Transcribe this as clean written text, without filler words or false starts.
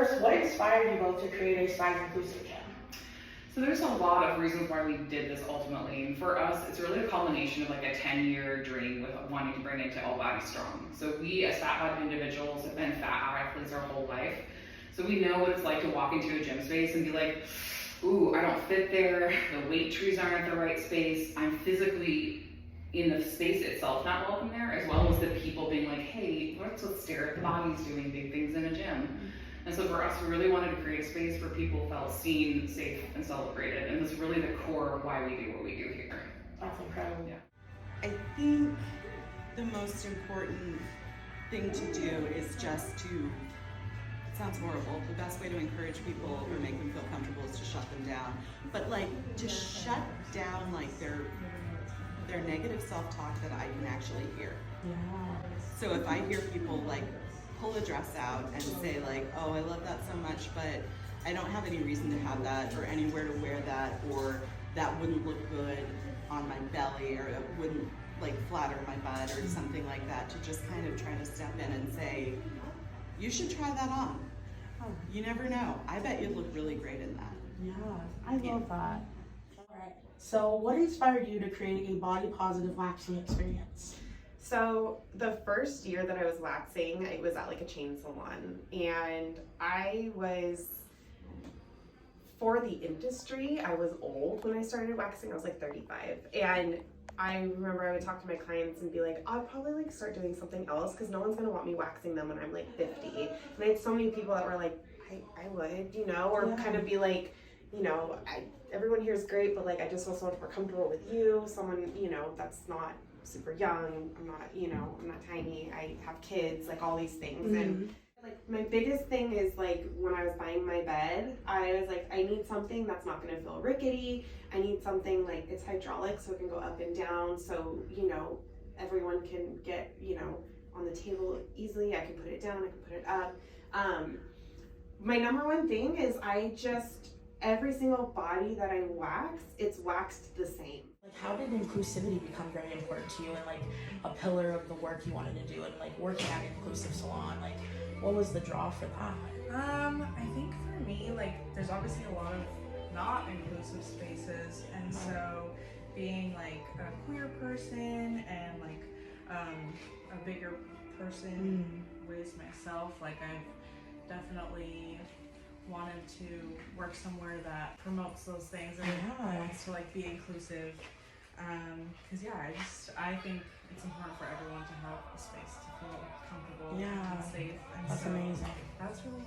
first, what inspired you both to create a size-inclusive gym? So there's a lot of reasons why we did this ultimately. And for us, it's really a culmination of like a 10-year dream with wanting to bring it to All Body Strong. So we as fat body individuals have been fat athletes our whole life. So we know what it's like to walk into a gym space and be like, ooh, I don't fit there. The weight trees aren't at the right space. I'm physically in the space itself not welcome there, as well as the people being like, hey, let's stare at the bodies doing big things in a gym. And so for us, we really wanted to create a space where people felt seen, safe, and celebrated. And that's really the core of why we do what we do here. That's incredible. Yeah. I think the most important thing to do is just to, it sounds horrible, the best way to encourage people or make them feel comfortable is to shut them down. But like, to shut down like their negative self-talk that I can actually hear. Yeah. So if I hear people like pull a dress out and say like, oh, I love that so much, but I don't have any reason to have that or anywhere to wear that, or that wouldn't look good on my belly, or it wouldn't like flatter my butt or something like that, to just kind of try to step in and say, you should try that on. You never know. I bet you'd look really great in that. Yeah, I love that. All right. So what inspired you to create a body positive waxing experience? So the first year that I was waxing, I was at like a chain salon, and I was, for the industry, I was old when I started waxing. I was like 35, and I remember I would talk to my clients and be like, I'll probably like start doing something else because no one's gonna want me waxing them when I'm like 50. And I had so many people that were like, I would, you know, or kind of be like, you know, everyone here is great, but like I just feel so much more comfortable with you, someone, you know, that's not super young, I'm not, you know, I'm not tiny, I have kids, like all these things. And like my biggest thing is like when I was buying my bed, I was like, I need something that's not going to feel rickety. I need something like it's hydraulic so it can go up and down, so you know everyone can get, you know, on the table easily. I can put it down, I can put it up. My number one thing is every single body that I wax, it's waxed the same. Like, how did inclusivity become very important to you and like a pillar of the work you wanted to do, and like working at an inclusive salon? Like, what was the draw for that? I think for me, like, there's obviously a lot of not inclusive spaces, and so being like a queer person and like a bigger person with myself, like I've definitely wanted to work somewhere that promotes those things and wants to like be inclusive, because I think it's important for everyone to have a space to feel comfortable and safe, and that's amazing. That's really